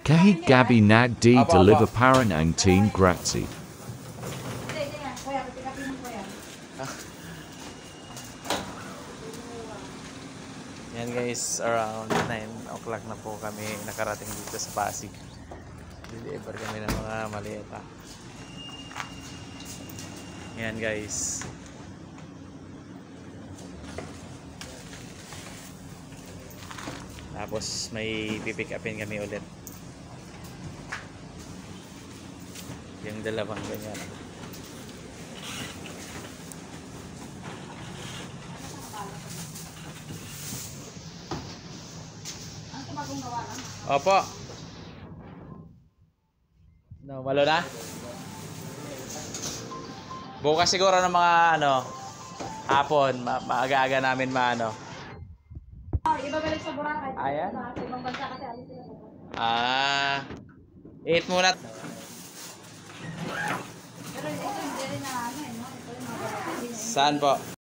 Kahit gabi nagdi deliver parang ang team grazie. Yan guys, around 9 o'clock na po kami nakarating dito sa Pasig. Deliver kami ng mga maleta. Yan guys. Tapos may pipick upin kami ulit. Yung dalawang ganyan. Opo. No, malo na? Bukas siguro ng mga hapon, maaga-aga namin maano. Ibabalik sa Boracay. Ayan. Sa ibang bansa kasi alis sila. Eat muna. Pero ito hindi rin na no? Ito yung mga Saan po?